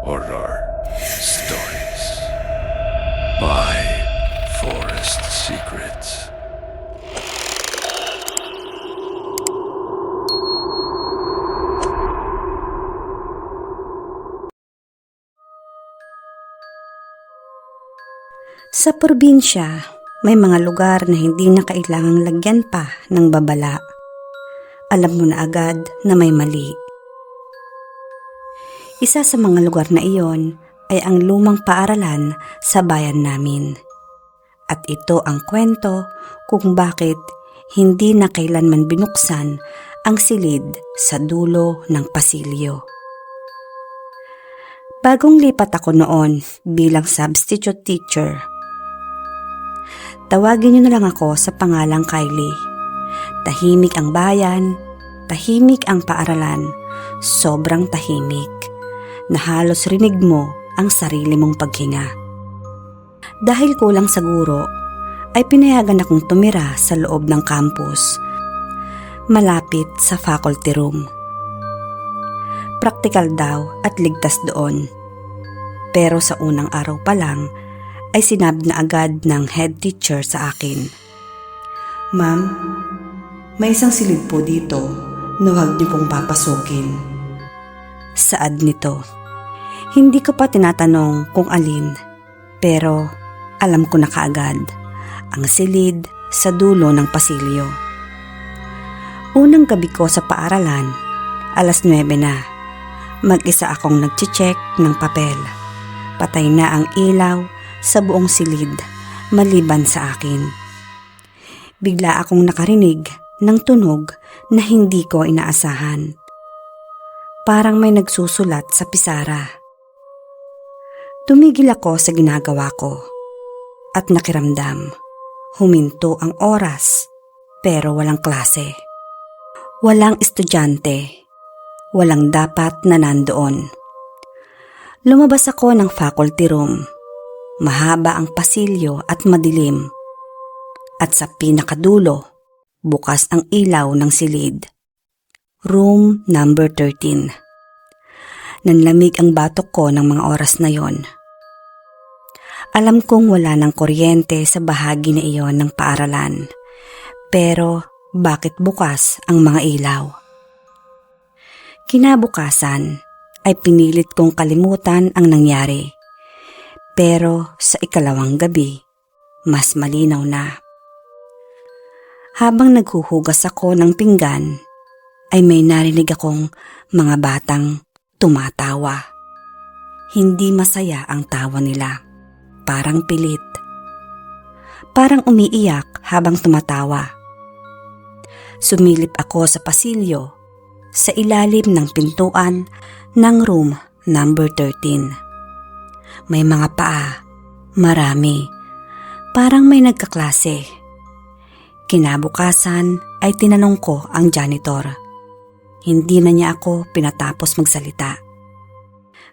Horror Stories by Forest Secrets. Sa probinsya, may mga lugar na hindi na kailangang lagyan pa ng babala. Alam mo na agad na may mali. Isa sa mga lugar na iyon ay ang lumang paaralan sa bayan namin. At ito ang kwento kung bakit hindi na kailanman binuksan ang silid sa dulo ng pasilyo. Bagong lipat ako noon bilang substitute teacher. Tawagin niyo na lang ako sa pangalang Kylie. Tahimik ang bayan, tahimik ang paaralan, sobrang tahimik, na halos rinig mo ang sarili mong paghinga. Dahil kulang sa guro, ay pinayagan akong tumira sa loob ng campus, malapit sa faculty room. Praktikal daw at ligtas doon. Pero sa unang araw pa lang, ay sinabi na agad ng head teacher sa akin, "Ma'am, may isang silid po dito na huwag niyo pong papasukin." Saad nito. Hindi ko pa tinatanong kung alin, pero alam ko na kaagad, ang silid sa dulo ng pasilyo. Unang gabi ko sa paaralan, 9:00 na. Mag-isa akong nagche-check ng papel. Patay na ang ilaw sa buong silid maliban sa akin. Bigla akong nakarinig ng tunog na hindi ko inaasahan. Parang may nagsusulat sa pisara. Tumigil ako sa ginagawa ko at nakiramdam. Huminto ang oras pero walang klase. Walang estudyante. Walang dapat na nandoon. Lumabas ako ng faculty room. Mahaba ang pasilyo at madilim. At sa pinakadulo, bukas ang ilaw ng silid. Room number 13. Nanlamig ang batok ko ng mga oras na yon. Alam kong wala ng kuryente sa bahagi na iyon ng paaralan. Pero bakit bukas ang mga ilaw? Kinabukasan ay pinilit kong kalimutan ang nangyari. Pero sa ikalawang gabi, mas malinaw na. Habang naghuhugas ako ng pinggan, ay may narinig akong mga batang tumatawa. Hindi masaya ang tawa nila. Parang pilit. Parang umiiyak habang tumatawa. Sumilip ako sa pasilyo, sa ilalim ng pintuan ng room number 13. May mga paa, marami, parang may nagkaklase. Kinabukasan ay tinanong ko ang janitor. Hindi na niya ako pinatapos magsalita.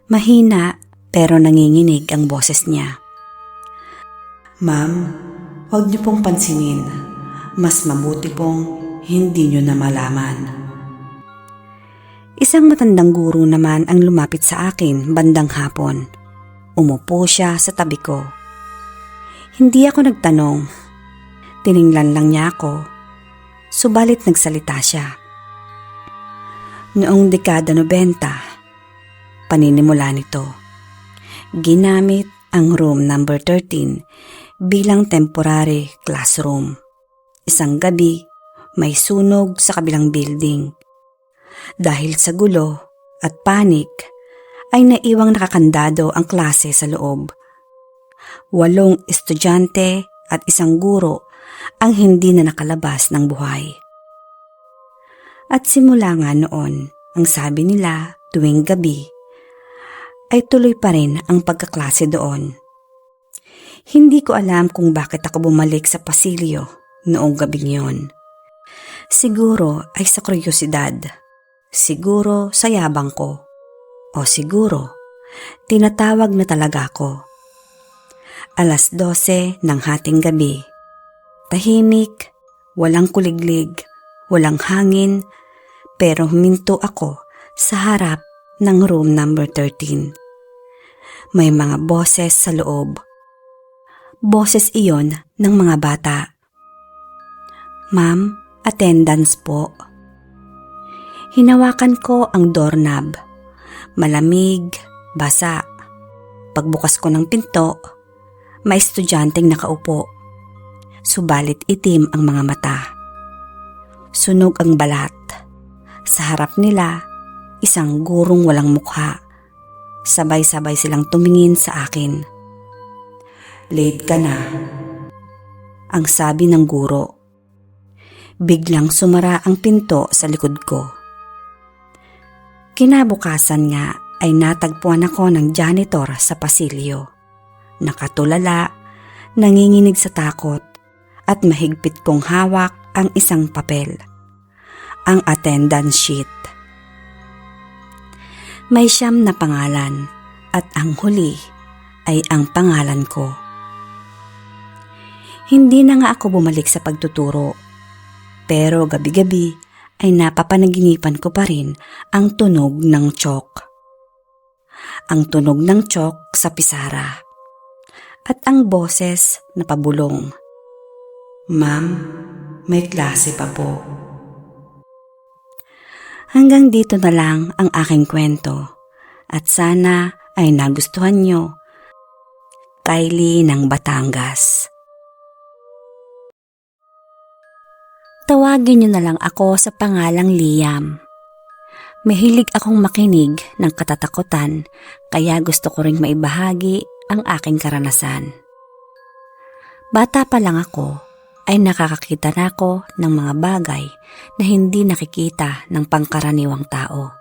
Mahina pero nanginginig ang boses niya. "Ma'am, huwag niyo pong pansinin. Mas mabuti pong hindi niyo na malaman." Isang matandang guro naman ang lumapit sa akin bandang hapon. Umupo siya sa tabi ko. Hindi ako nagtanong. Tiningnan lang niya ako. Subalit nagsalita siya. Noong dekada 90, paninimula nito, ginamit ang room number 13 bilang temporary classroom. Isang gabi, may sunog sa kabilang building. Dahil sa gulo at panik, ay naiwang nakakandado ang klase sa loob. 8 estudyante at isang guro ang hindi na nakalabas ng buhay. At simula nga noon, ang sabi nila tuwing gabi, ay tuloy pa rin ang pagkaklase doon. Hindi ko alam kung bakit ako bumalik sa pasilyo noong gabing yon. Siguro ay sa kuryosidad. Siguro sa yabang ko. O siguro, tinatawag na talaga ako. 12:00 ng hating gabi. Tahimik, walang kuliglig, walang hangin, pero huminto ako sa harap ng room number 13. May mga boses sa loob. Boses iyon ng mga bata. "Ma'am, attendance po." Hinawakan ko ang doorknob. Malamig, basa. Pagbukas ko ng pinto, may estudyanteng nakaupo. Subalit itim ang mga mata. Sunog ang balat. Sa harap nila, isang gurong walang mukha. Sabay-sabay silang tumingin sa akin. "Late ka na," ang sabi ng guro. Biglang sumara ang pinto sa likod ko. Kinabukasan nga ay natagpuan ako ng janitor sa pasilyo. Nakatulala, nanginginig sa takot, at mahigpit kong hawak ang isang papel. Ang attendance sheet. May 9 na pangalan at ang huli ay ang pangalan ko. Hindi na nga ako bumalik sa pagtuturo, pero gabi-gabi ay napapanaginipan ko pa rin ang tunog ng chalk. Ang tunog ng chalk sa pisara. At ang boses na pabulong. "Ma'am, may klase pa po." Hanggang dito na lang ang aking kwento. At sana ay nagustuhan nyo. Kylie ng Batangas. Tawagin nyo na lang ako sa pangalang Liam. Mahilig akong makinig ng katatakutan, kaya gusto ko ring maibahagi ang aking karanasan. Bata pa lang ako ay nakakakita na ako ng mga bagay na hindi nakikita ng pangkaraniwang tao.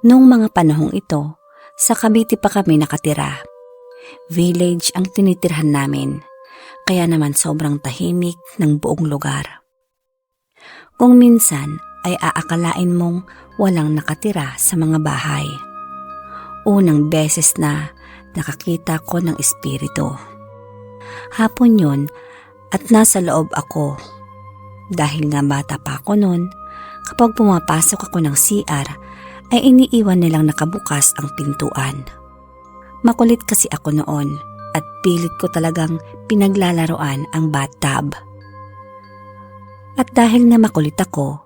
Noong mga panahong ito, sa Cavite pa kami nakatira. Village ang tinitirhan namin, kaya naman sobrang tahimik ng buong lugar. Kung minsan ay aakalain mong walang nakatira sa mga bahay. Unang beses na nakakita ko ng espiritu. Hapon yun at nasa loob ako. Dahil nga bata pa ako noon, kapag pumapasok ako ng CR ay iniiwan nilang nakabukas ang pintuan. Makulit kasi ako noon at pilit ko talagang pinaglalaroan ang bathtub. At dahil na makulit ako,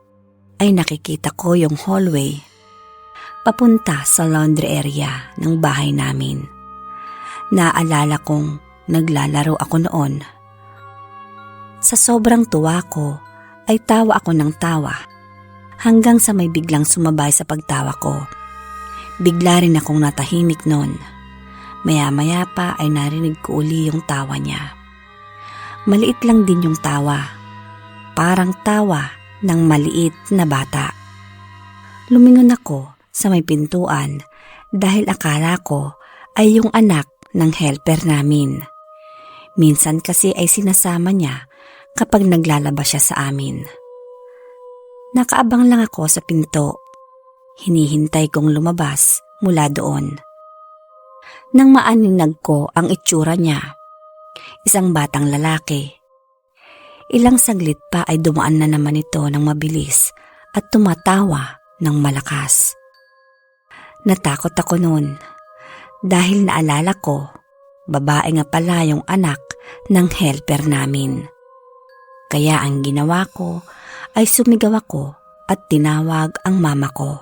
ay nakikita ko yung hallway papunta sa laundry area ng bahay namin. Naalala kong naglalaro ako noon. Sa sobrang tuwa ko, ay tawa ako ng tawa hanggang sa may biglang sumabay sa pagtawa ko. Bigla rin akong natahimik noon. Maya-maya pa ay narinig ko uli yung tawa niya. Maliit lang din yung tawa. Parang tawa ng maliit na bata. Lumingon ako sa may pintuan dahil akala ko ay yung anak ng helper namin. Minsan kasi ay sinasama niya kapag naglalabas siya sa amin. Nakaabang lang ako sa pinto. Hinihintay kong lumabas mula doon. Nang maaninag ko ang itsura niya, isang batang lalaki. Ilang saglit pa ay dumaan na naman ito ng mabilis at tumatawa ng malakas. Natakot ako noon dahil naalala ko, babae nga pala yung anak ng helper namin. Kaya ang ginawa ko ay sumigaw ako at tinawag ang mama ko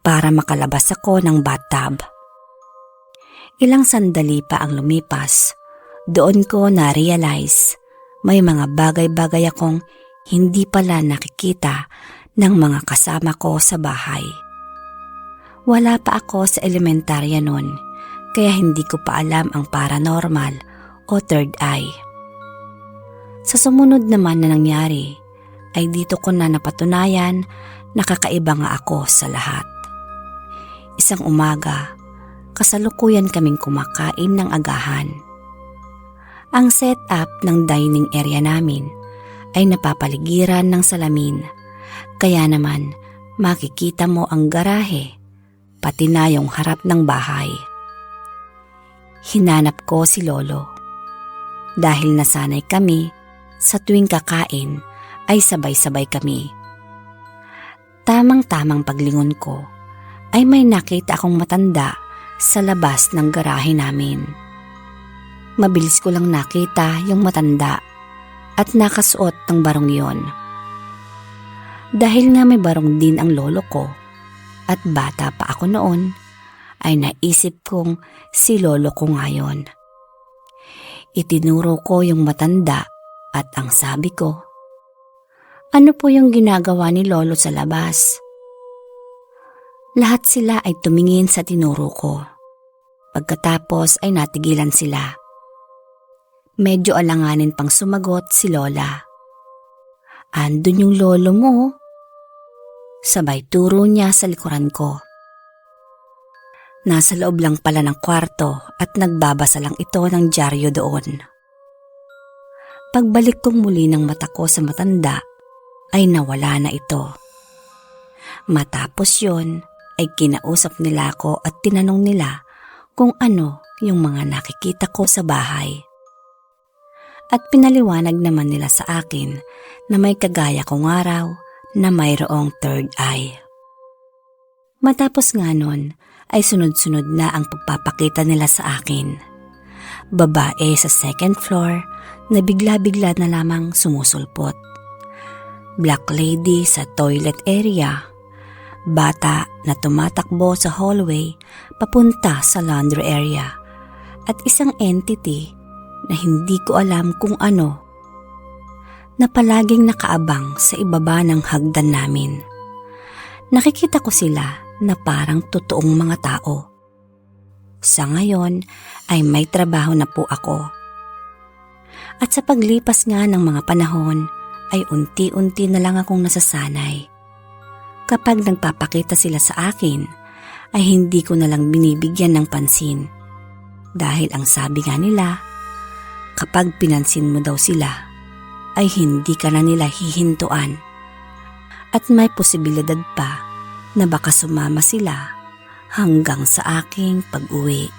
para makalabas ako ng bathtub. Ilang sandali pa ang lumipas, doon ko na-realize may mga bagay-bagay akong hindi pala nakikita ng mga kasama ko sa bahay. Wala pa ako sa elementarya noon, kaya hindi ko pa alam ang paranormal o third eye. Sa sumunod naman na nangyari, ay dito ko na napatunayan na kakaiba nga ako sa lahat. Isang umaga, kasalukuyan kaming kumakain ng agahan. Ang setup ng dining area namin ay napapaligiran ng salamin, kaya naman makikita mo ang garahe, pati na yung harap ng bahay. Hinanap ko si Lolo. Dahil nasanay kami, sa tuwing kakain ay sabay-sabay kami. Tamang-tamang paglingon ko ay may nakita akong matanda sa labas ng garahe namin. Mabilis ko lang nakita yung matanda at nakasuot ng barong yon. Dahil nga may barong din ang lolo ko at bata pa ako noon, ay naisip kong si lolo ko ngayon. Itinuro ko yung matanda at ang sabi ko, "Ano po yung ginagawa ni lolo sa labas?" Lahat sila ay tumingin sa tinuro ko. Pagkatapos ay natigilan sila. Medyo alanganin pang sumagot si lola. "Andun yung lolo mo." Sabay turo niya sa likuran ko. Nasa loob lang pala ng kwarto at nagbabasa lang ito ng dyaryo doon. Pagbalik kong muli ng mata ko sa matanda, ay nawala na ito. Matapos yon, ay kinausap nila ako at tinanong nila kung ano yung mga nakikita ko sa bahay. At pinaliwanag naman nila sa akin na may kagaya kong araw na mayroong third eye. Matapos nga nun, ay sunod-sunod na ang pagpapakita nila sa akin. Babae sa second floor na bigla-bigla na lamang sumusulpot. Black lady sa toilet area. Bata na tumatakbo sa hallway papunta sa laundry area. At isang entity na hindi ko alam kung ano, na palaging nakaabang sa ibaba ng hagdan namin. Nakikita ko sila na parang totoong mga tao. Sa ngayon ay may trabaho na po ako. At sa paglipas nga ng mga panahon ay unti-unti na lang akong nasasanay. Kapag nagpapakita sila sa akin ay hindi ko na lang binibigyan ng pansin. Dahil ang sabi nga nila, kapag pinansin mo daw sila ay hindi ka na nila hihintuan. At may posibilidad pa na baka sumama sila hanggang sa aking pag-uwi.